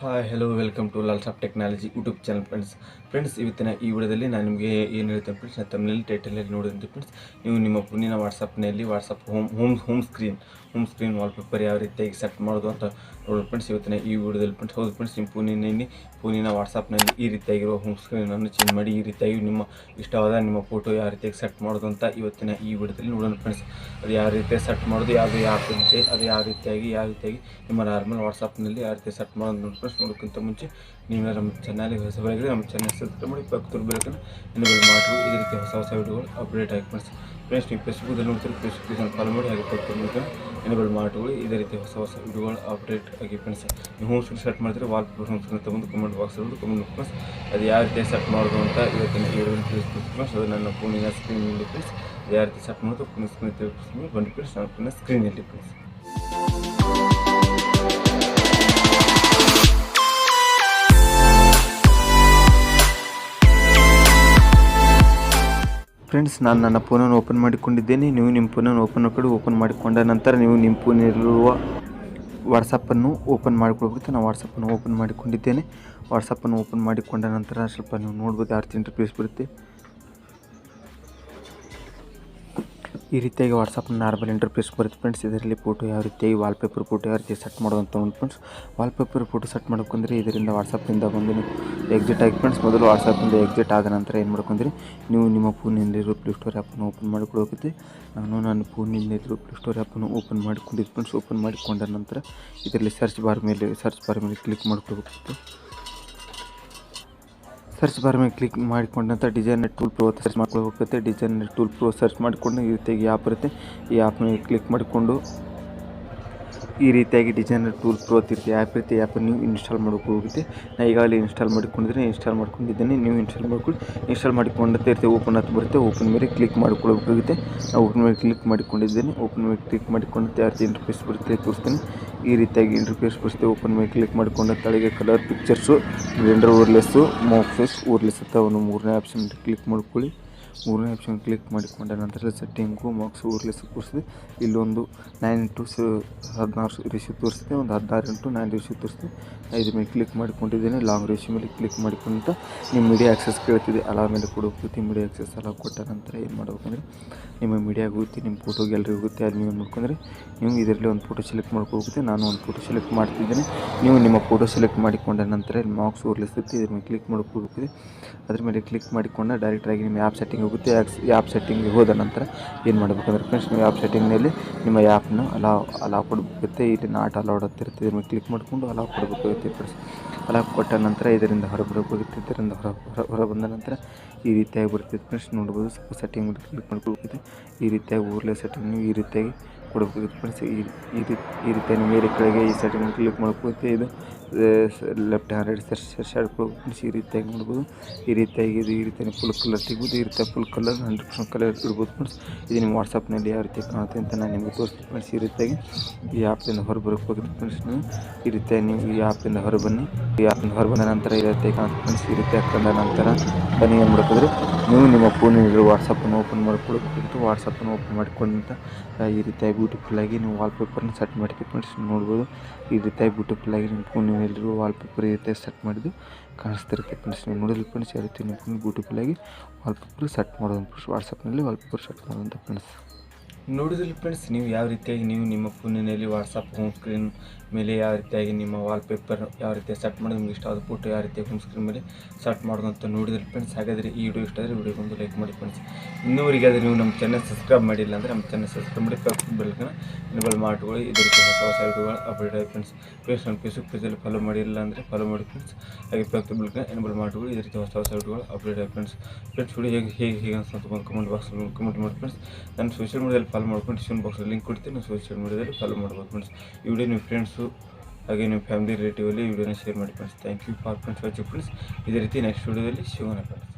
Hi hello welcome to Lal's of technology YouTube channel friends ಇವತ್ತಿನ ಈ ವಿಡಿಯೋದಲ್ಲಿ ನಾನು ನಿಮಗೆ ಏನು ಹೇಳ್ತೇನೆ ಫ್ರೆಂಡ್ಸ್, ನಾನು ತಮ್ಮಲ್ಲಿ ಟೈಟಲಲ್ಲಿ ನೋಡಿದಂತೆ ಫ್ರೆಂಡ್ಸ್, ನೀವು ನಿಮ್ಮ ಫೋನಿನ ವಾಟ್ಸಪ್ ಹೋಮ್ ಸ್ಕ್ರೀನ್ ವಾಲ್ಪೇಪರ್ ಯಾವ ರೀತಿಯಾಗಿ ಸೆಟ್ ಮಾಡೋದು ಅಂತ ನೋಡಿ ಫ್ರೆಂಡ್ಸ್. ಇವತ್ತಿನ ಈ ವಿಡಿಯೋದಲ್ಲಿ ಫ್ರೆಂಡ್ಸ್, ಹೌದು ಫ್ರೆಂಡ್ಸ್, ನಿಮ್ಮ ಫೋನಿನ ವಾಟ್ಸಪ್ನಲ್ಲಿ ಈ ರೀತಿಯಾಗಿರುವ ಹೋಮ್ ಸ್ಕ್ರೀನನ್ನು ಚೇಂಜ್ ಮಾಡಿ ಈ ರೀತಿಯಾಗಿ ನಿಮ್ಮ ಇಷ್ಟವಾದ ನಿಮ್ಮ ಫೋಟೋ ಯಾವ ರೀತಿಯಾಗಿ ಸೆಟ್ ಮಾಡೋದು ಅಂತ ಇವತ್ತಿನ ಈ ವಿಡಿಯೋದಲ್ಲಿ ನೋಡೋಣ ಫ್ರೆಂಡ್ಸ್. ಅದು ಯಾವ ರೀತಿಯಾಗಿ ಸೆಟ್ ಮಾಡೋದು, ಯಾವುದು ಆ್ಯಪ್ ಇರುತ್ತೆ, ಅದು ಯಾವ ರೀತಿಯಾಗಿ ನಿಮ್ಮ ನಾರ್ಮಲ್ ವಾಟ್ಸಪ್ನಲ್ಲಿ ಯಾವ ರೀತಿ ಸೆಟ್ ಮಾಡೋದು ನೋಡಿ ಫ್ರೆಂಡ್ಸ್. ನೋಡೋಕ್ಕಿಂತ ಮುಂಚೆ ನೀವು ನಮ್ಮ ಚಾನಲ್ಗೆ ಹೊಸಬರಾಗಿದ್ದರೆ ನಮ್ಮ ಚಾನಲ್ ಸಬ್ಸ್ಕ್ರೈಬ್ ಮಾಡಿ, ಪಕ್ಕದ ಬೆಲ್ಲನ್ನು ಎನೇಬಲ್ ಮಾಡಿ ಇದೇ ರೀತಿ ಹೊಸ ವಿಡಿಯೋಗಳು ಅಪ್ಡೇಟ್ ಆಗಿ ಫ್ರೆಂಡ್ಸ್. ನೀವು ಫೇಸ್ಬುಕ್ಕಲ್ಲಿ ನೋಡ್ತೀರಿ, ಫೇಸ್ಬುಕ್ ಫಾಲೋ ಮಾಡಿ, ಹಾಗೆ ಪಕ್ಕದ ಬೆಲ್ಲನ್ನು ಎನೇಬಲ್ ಮಾಡಿ ಇದೇ ರೀತಿ ಹೊಸ ವಿಡಿಯೋಗಳು ಅಪ್ಡೇಟ್ ಆಗಿ ಫ್ರೆಂಡ್ಸ್. ನೀವು ಹೋಮ್ ಸ್ಕ್ರೀನ್ ಸೆಟ್ ಮಾಡ್ತೀರಿ, ವಾಲ್ಪೇಪರ್ ಹೋಮ್ ಸ್ಕ್ರೀನ್ ತಗೊಂಡು ಕಮೆಂಟ್ ಬಾಕ್ಸಲ್ಲಿ ಕಮೆಂಟ್ ಫ್ರೆಂಡ್ಸ್, ಅದು ಯಾವ ರೀತಿ ಸೆಟ್ ಮಾಡೋದು ಅಂತ ಇವತ್ತಿನ ಈ ವಿಡಿಯೋದಲ್ಲಿ ತಿಳಿಸ್ಕೊಡ್ತೀನಿ ಫ್ರೆಂಡ್ಸ್. ಅದು ನನ್ನ ಫೋನಿನ ಸ್ಕ್ರೀನಲ್ಲಿ ಫ್ರೆಂಡ್ಸ್, ಯಾವ ರೀತಿ ಸೆಟ್ ಮಾಡೋದು ಫೋನ್ ಸ್ಕ್ರೀನ್ ತಿಳಿಸ್ತೀನಿ ಬನ್ನಿ ಫ್ರೆಂಡ್ಸ್. ನನ್ನ ಫೋನಿನ ಸ್ಕ್ರೀನಲ್ಲಿ ಫ್ರೆಂಡ್ಸ್ ನಾನು ನನ್ನ ಫೋನನ್ನು ಓಪನ್ ಮಾಡಿಕೊಂಡಿದ್ದೇನೆ. ನೀವು ನಿಮ್ಮ ಫೋನನ್ನು ಓಪನ್ ಮಾಡಿಕೊಂಡ ನಂತರ ನೀವು ನಿಮ್ಮ ಫೋನಲ್ಲಿರುವ ವಾಟ್ಸಪ್ಪನ್ನು ಓಪನ್ ಮಾಡಿಕೊಳ್ಬೇಕು. ನಾನು ವಾಟ್ಸಪ್ಪನ್ನು ಓಪನ್ ಮಾಡಿಕೊಂಡಿದ್ದೇನೆ. ವಾಟ್ಸಪ್ಪನ್ನು ಓಪನ್ ಮಾಡಿಕೊಂಡ ನಂತರ ಸ್ವಲ್ಪ ನೀವು ನೋಡ್ಬೋದು ಯಾವ ರೀತಿ ಇಂಟರ್ಫೇಸ್ ಬರುತ್ತೆ. ಈ ರೀತಿಯಾಗಿ ವಾಟ್ಸಪ್ನ ನಾರ್ಮಲ್ ಇಂಟರ್ಫೇಸ್ ಬರುತ್ತೆ ಫ್ರೆಂಡ್ಸ್. ಇದರಲ್ಲಿ ಫೋಟೋ ಯಾವ ರೀತಿಯಾಗಿ ವಾಲ್ಪೇಪರ್ ಫೋಟೋ ಯಾವ ರೀತಿ ಸೆಟ್ ಮಾಡೋದು ಅಂತ ನೋಡಿ ಫ್ರೆಂಡ್ಸ್. ವಾಲ್ಪೇಪರ್ ಫೋಟೋ ಸೆಟ್ ಮಾಡ್ಕೊಂಡ್ರೆ ಇದರಿಂದ ವಾಟ್ಸಪ್ನಿಂದ ಬಂದು ಎಕ್ಸಿಟ್ ಆಗಿ ಫ್ರೆಂಡ್ಸ್. ಮೊದಲು ವಾಟ್ಸಪ್ಪಿಂದ ಎಕ್ಸಿಟ್ ಆದ ನಂತರ ಏನು ಮಾಡ್ಕೊಂಡ್ರಿ, ನೀವು ನಿಮ್ಮ ಫೋನಿನಲ್ಲಿರೋ ಪ್ಲೇಸ್ಟೋರ್ ಆ್ಯಪನ್ನು ಓಪನ್ ಮಾಡಿಕೊಡೋಗುತ್ತೆ. ನಾನು ನನ್ನ ಫೋನಿನಲ್ಲಿರೋ ಪ್ಲೇಸ್ಟೋರ್ ಆ್ಯಪನ್ನು ಓಪನ್ ಮಾಡಿಕೊಂಡಿದ್ದು ಫ್ರೆಂಡ್ಸ್. ಓಪನ್ ಮಾಡಿಕೊಂಡ ನಂತರ ಇದರಲ್ಲಿ ಸರ್ಚ್ ಬಾರ್ ಮೇಲೆ ಕ್ಲಿಕ್ ಮಾಡ್ಕೊಳ್ಬೇಕು. ಸರ್ಚ್ ಬಾರ್ ಮೇಲೆ ಕ್ಲಿಕ್ ಮಾಡಿಕೊಂಡ ನಂತರ ಡಿಸೈನರ್ ಟೂಲ್ ಪ್ರೋ ಸರ್ಚ್ ಮಾಡ್ಕೊಳ್ಬೇಕಾಗುತ್ತೆ. ಡಿಸೈನರ್ ಟೂಲ್ ಪ್ರೋ ಸರ್ಚ್ ಮಾಡಿಕೊಂಡು ಈ ರೀತಿಯಾಗಿ ಆ್ಯಪ್ ಇರುತ್ತೆ. ಈ ಆ್ಯಪ್ ಮೇಲೆ ಕ್ಲಿಕ್ ಮಾಡಿಕೊಂಡು ಈ ರೀತಿಯಾಗಿ ಡಿಸೈನರ್ ಟೂಲ್ ಪ್ರೋ ಇರುತ್ತೆ ಆ್ಯಪ್ ಇರುತ್ತೆ. ಆ್ಯಪನ್ನು ನೀವು ಇನ್ಸ್ಟಾಲ್ ಹೋಗುತ್ತೆ. ನಾನು ಈಗಾಗಲೇ ಇನ್ಸ್ಟಾಲ್ ಮಾಡ್ಕೊಂಡಿದ್ದೇನೆ. ನೀವು ಇನ್ಸ್ಟಾಲ್ ಮಾಡಿಕೊಂಡಂತೆ ಇರುತ್ತೆ. ಓಪನ್ ಅಂತ ಬರುತ್ತೆ. ಓಪನ್ ಮೇಲೆ ಕ್ಲಿಕ್ ಮಾಡಿಕೊಳ್ಬೇಕಾಗುತ್ತೆ. ನಾನು ಓಪನ್ ಮೇಲೆ ಕ್ಲಿಕ್ ಮಾಡಿಕೊಂಡಿದ್ದೇನೆ. ಓಪನ್ ಮೇಲೆ ಕ್ಲಿಕ್ ಮಾಡಿಕೊಂಡಂತೆ ಯಾವ ರೀತಿ ಇಂಟರ್ಫೇಸ್ ಬರುತ್ತೆ ತೋರಿಸ್ತೀನಿ. ಈ ರೀತಿಯಾಗಿ ಇಂಟರ್ಫೇಸ್ ಬರುತ್ತೆ. ಓಪನ್ ಮೇಲೆ ಕ್ಲಿಕ್ ಮಾಡಿಕೊಂಡ ತಳಗೆ ಕಲರ್ ಪಿಕ್ಚರ್ಸು, ರೆಂಡರ್ ಓರ್ಲೆಸ್ಸು, ಮೋಕ್ಸಸ್ ಓರ್ಲೆಸ್ ಅಂತ ಒಂದು ಮೂರನೇ ಆಪ್ಷನ್ ಕ್ಲಿಕ್ ಮಾಡ್ಕೊಳ್ಳಿ. ಮೂರನೇ ಆಪ್ಷನ್ ಕ್ಲಿಕ್ ಮಾಡಿಕೊಂಡ ನಂತರ ಸೆಟ್ಟಿಂಗು ಮಾರ್ಕ್ಸ್ ಓರ್ಲೆಸ್ ತೋರಿಸಿದೆ. ಇಲ್ಲೊಂದು 9:16 ರೇಷಿಯೋ ತೋರಿಸಿದೆ. ಒಂದು 16:9 ರೇಷಿಯೋ ತೋರಿಸಿದೆ. ಇದ್ರ ಮೇಲೆ ಕ್ಲಿಕ್ ಮಾಡಿಕೊಂಡಿದ್ದೇನೆ. ಲಾಂಗ್ ರೇಷಿಯೋ ಮೇಲೆ ಕ್ಲಿಕ್ ಮಾಡಿಕೊಂಡ ನಿಮ್ಮ ಮೀಡಿಯಾ ಆಕ್ಸೆಸ್ ಕೇಳ್ತಿದೆ. ಅಲಾ ಮೇಲೆ ಕೊಡೋಗುತ್ತೆ. ಮೀಡಿಯಾ ಆಕ್ಸೆಸ್ ಅಲಾ ಕೊಟ್ಟ ನಂತರ ಏನು ಮಾಡಬೇಕಂದ್ರೆ, ನಿಮ್ಮ ಮೀಡಿಯಾಗೆ ಹೋಗುತ್ತೆ, ನಿಮ್ಮ ಫೋಟೋ ಗ್ಯಾಲರಿ ಹೋಗುತ್ತೆ. ಅದು ನೀವು ಏನು ಮಾಡ್ಕೊಂಡ್ರೆ, ನೀವು ಇದರಲ್ಲಿ ಒಂದು ಫೋಟೋ ಸೆಲೆಕ್ಟ್ ಮಾಡ್ಕೋಬೇಕು. ನಾನು ಒಂದು ಫೋಟೋ ಸೆಲೆಕ್ಟ್ ಮಾಡ್ತಿದ್ದೇನೆ. ನೀವು ನಿಮ್ಮ ಫೋಟೋ ಸೆಲೆಕ್ಟ್ ಮಾಡಿಕೊಂಡ ನಂತರ ಇಲ್ಲಿ ಮಾರ್ಕ್ಸ್ ಓರ್ಲೆಸ್ ಇರುತ್ತೆ. ಇದ್ರ ಮೇಲೆ ಕ್ಲಿಕ್ ಮಾಡ್ಕೋಬೇಕು. ಅದ್ರ ಮೇಲೆ ಕ್ಲಿಕ್ ಮಾಡಿಕೊಂಡ ಡೈರೆಕ್ಟಾಗಿ ನಿಮ್ಮ ಆ್ಯಪ್ ಸೆಟ್ಟಿಂಗ್ ಹೋಗುತ್ತೆ. ಆ್ಯಪ್ ಸೆಟ್ಟಿಂಗ್ಗೆ ಹೋದ ನಂತರ ಏನು ಮಾಡಬೇಕಂದ್ರೆ ಫ್ರೆಂಡ್ಸ್, ನೀವು ಆ್ಯಪ್ ಸೆಟ್ಟಿಂಗ್ನಲ್ಲಿ ನಿಮ್ಮ ಆ್ಯಪ್ನ ಅಲಾ ಕೊಡಬೇಕಾಗುತ್ತೆ. ಇಲ್ಲಿ ನಾಟ್ ಅಲೌಡ್ ಅಂತ ಇರುತ್ತೆ. ಇದ್ರ ಮೇಲೆ ಕ್ಲಿಕ್ ಮಾಡಿಕೊಂಡು ಅಲಾ ಕೊಡಬೇಕಾಗುತ್ತೆ ಫ್ರೆಂಡ್ಸ್. ಅಲಾ ಕೊಟ್ಟ ನಂತರ ಇದರಿಂದ ಹೊರಬರಬೇಕಾಗುತ್ತೆ. ಇದರಿಂದ ಹೊರ ಬಂದ ನಂತರ ಈ ರೀತಿಯಾಗಿ ಬರ್ತೈತೆ ಫ್ರೆಂಡ್ಸ್. ನೋಡ್ಬೋದು. ಸ್ವಲ್ಪ ಸೆಟ್ಟಿಂಗ್ ಕ್ಲಿಕ್ ಮಾಡ್ಕೋಬೇಕಾಗುತ್ತೆ. ಈ ರೀತಿಯಾಗಿ ಓರ್ಲೆ ಸೆಟ್ಟಿಂಗ್ ನೀವು ಈ ರೀತಿಯಾಗಿ ಕೊಡಬೇಕಾಗುತ್ತೆ ಫ್ರೆಂಡ್ಸ್. ಈ ರೀತಿಯಾಗಿ ಮೇಲೆ ಕೆಳಗೆ ಈ ಸೆಟ್ಟಿಂಗ್ ಕ್ಲಿಕ್ ಮಾಡ್ಕೋಗುತ್ತೆ. ಇದು ಲೆಫ್ಟ್ ಹ್ಯಾಂಡ್ ರೈಟ್ ಸರ್ಚ್ ಮಾಡ್ಕೋಬೇಕು ಫ್ರೆಂಡ್ಸ್. ಈ ರೀತಿಯಾಗಿ ನೋಡ್ಬೋದು. ಈ ರೀತಿಯಾಗಿ ಫುಲ್ ಕಲರ್ ತೆಗ್ಬೋದು. ಈ ರೀತಿಯಾಗಿ ಫುಲ್ ಕಲರ್ 100% ಕಲರ್ ಇಡ್ಬೋದು ಫ್ರೆಂಡ್ಸ್. ಇದು ನಿಮ್ಮ ವಾಟ್ಸಪ್ನಲ್ಲಿ ಯಾವ ರೀತಿ ಕಾಣುತ್ತೆ ಅಂತ ನಾನು ನಿಮಗೆ ತೋರಿಸ್ತೀನಿ ಫ್ರೆಂಡ್ಸ್. ಈ ರೀತಿಯಾಗಿ ಈ ಆ್ಯಪಿಂದ ಹೊರಬರಬೇಕಾಗುತ್ತೆ ಫ್ರೆಂಡ್ಸ್. ನೀವು ಈ ರೀತಿಯಾಗಿ ನೀವು ಈ ಆ್ಯಪಿಂದ ಹೊರಬನ್ನಿ. ಈ ಆ್ಯಪಿಂದ ಹೊರಬಂದ ನಂತರ ಈ ರೀತಿಯಾಗಿ ಕಾಣುತ್ತೆ ಫ್ರೆಂಡ್ಸ್. ಈ ರೀತಿಯಾಗಿ ಕಂಡ ನಂತರ ಬನ್ನಿ ಏನು ಮಾಡಬೇಕಂದ್ರೆ, ನೀವು ನಿಮ್ಮ ಫೋನಿನ ವಾಟ್ಸಪ್ಪನ್ನು ಓಪನ್ ಮಾಡಿಕೊಡಬೇಕಿತ್ತು. ವಾಟ್ಸಪ್ಪನ್ನು ಓಪನ್ ಮಾಡಿಕೊಂಡಂತ ಈ ರೀತಿಯಾಗಿ ಬ್ಯೂಟಿಫುಲ್ಲಾಗಿ ನೀವು ವಾಲ್ಪೇಪರ್ನ ಸೆಟ್ ಮಾಡ್ತೀವಿ ಫ್ರೆಂಡ್ಸ್. ನೋಡ್ಬೋದು. ಈ ರೀತಿಯಾಗಿ ಬ್ಯೂಟಿಫುಲ್ಲಾಗಿ ನಿಮ್ಮ ಫೋನಿನಲ್ಲಿರುವ ವಾಲ್ಪೇಪರ್ ಈ ರೀತಿಯಾಗಿ ಸೆಟ್ ಮಾಡಿದ್ದು ಕಾಣಿಸ್ತಿರುತ್ತೆ ಫ್ರೆಂಡ್ಸ್. ನೀವು ನೋಡಿದ್ರೆ ಫ್ರೆಂಡ್ಸ್, ಯಾವ ರೀತಿ ನಿಮ್ಮ ಫೋನ್ ಬ್ಯೂಟಿಫುಲ್ಲಾಗಿ ವಾಲ್ಪೇಪರ್ ಸೆಟ್ ಮಾಡೋದು ಫ್ರೆಂಡ್ಸ್. ವಾಟ್ಸಪ್ನಲ್ಲಿ ವಾಲ್ಪೇಪರ್ ಸೆಟ್ ಮಾಡೋದಂತ ಫ್ರೆಂಡ್ಸ್. ನೋಡಿದ್ರಿ ಫ್ರೆಂಡ್ಸ್, ನೀವು ಯಾವ ರೀತಿಯಾಗಿ ನೀವು ನಿಮ್ಮ ಫೋನಿನಲ್ಲಿ ವಾಟ್ಸಪ್ ಹೋಮ್ ಸ್ಕ್ರೀನ್ ಮೇಲೆ ಯಾವ ರೀತಿಯಾಗಿ ನಿಮ್ಮ ವಾಲ್ಪೇಪರ್ ಯಾವ ರೀತಿಯಾಗಿ ಸೆಟ್ ಮಾಡೋದು, ನಿಮ್ಗೆ ಇಷ್ಟವಾದ ಫೋಟೋ ಯಾವ ರೀತಿಯಾಗಿ ಹೋಮ್ ಸ್ಕ್ರೀನ್ ಮೇಲೆ ಸೆಟ್ ಮಾಡೋದು ಅಂತ ನೋಡಿದ್ರಿ ಫ್ರೆಂಡ್ಸ್. ಹಾಗಾದರೆ ಈ ವಿಡಿಯೋ ಇಷ್ಟ ಆದರೆ ವಿಡಿಯೋಗೊಂದು ಲೈಕ್ ಮಾಡಿ ಫ್ರೆಂಡ್ಸ್. ಇನ್ನೂವರೆಗಾದರೆ ನೀವು ನಮ್ಮ ಚಾನಲ್ ಸಬ್ಸ್ಕ್ರೈಬ್ ಮಾಡಿಲ್ಲ ಅಂದರೆ ನಮ್ಮ ಚಾನಲ್ ಸಬ್ಸ್ಕ್ರೈಬ್ ಮಾಡಿ, ಪಕ್ಕದ ಬೆಲ್ಲನ್ನು ಎನೇಬಲ್ ಮಾಡ್ಕೊಳ್ಳಿ. ಇದೇ ರೀತಿ ಹೊಸ ವಿಡಿಯೋಗಳು ಅಪ್ಡೇಟ್ ಆಗಿ ಫ್ರೆಂಡ್ಸ್. ಫೇಸ್ಬುಕ್ ಪೇಜಲ್ಲಿ ಫಾಲೋ ಮಾಡಿಲ್ಲ ಅಂದರೆ ಫಾಲೋ ಮಾಡಿ ಫ್ರೆಂಡ್ಸ್. ಹಾಗೆ ಪಕ್ಕದ ಬೆಲ್ಲನ್ನು ಎನೇಬಲ್ ಮಾಡ್ಕೊಳ್ಳಿ. ಇದೇ ರೀತಿ ಹೊಸ ವಿಡಿಯೋಗಳು ಅಪ್ಡೇಟ್ ಆಗಿ ಫ್ರೆಂಡ್ಸ್. ವಿಡಿಯೋ ಹೇಗೆ ಅನ್ಸುತ್ತೆ ಬಂದು ಕಮೆಂಟ್ ಬಾಕ್ಸಲ್ಲಿ ಕಮೆಂಟ್ ಮಾಡಿ ಫ್ರೆಂಡ್ಸ್. ನಾನು ಸೋಷಿಯಲ್ ಮೀಡಿಯಾದಲ್ಲಿ ಫಾಲೋ ಮಾಡ್ಕೊಂಡು ಡಿಸ್ಕ್ರಿಪ್ಷನ್ ಬಾಕ್ಸಲ್ಲಿ ಲಿಂಕ್ ಕೊಡ್ತೀನಿ. ನಾನು ಸೋಷಿಯಲ್ ಮೀಡಿಯಾದಲ್ಲಿ ಫಾಲೋ ಮಾಡ್ಬೋದು ಫ್ರೆಂಡ್ಸ್. ಈ ವಿಡಿಯೋ ನಿಮ್ಮ ಫ್ರೆಂಡ್ಸು ಹಾಗೆ ನಿಮ್ಮ ಫ್ಯಾಮಿಲಿ ರಿಲೇಟಿವಲ್ಲಿ ಈ ವಿಡಿಯೋನ ಶೇರ್ ಮಾಡಿ friends. Thank you for friends watching friends. ಇದೇ ರೀತಿ ನೆಕ್ಸ್ಟ್ ವಿಡಿಯೋದಲ್ಲಿ ಸಿಗೋಣ ಫ್ರೆಂಡ್ಸ್.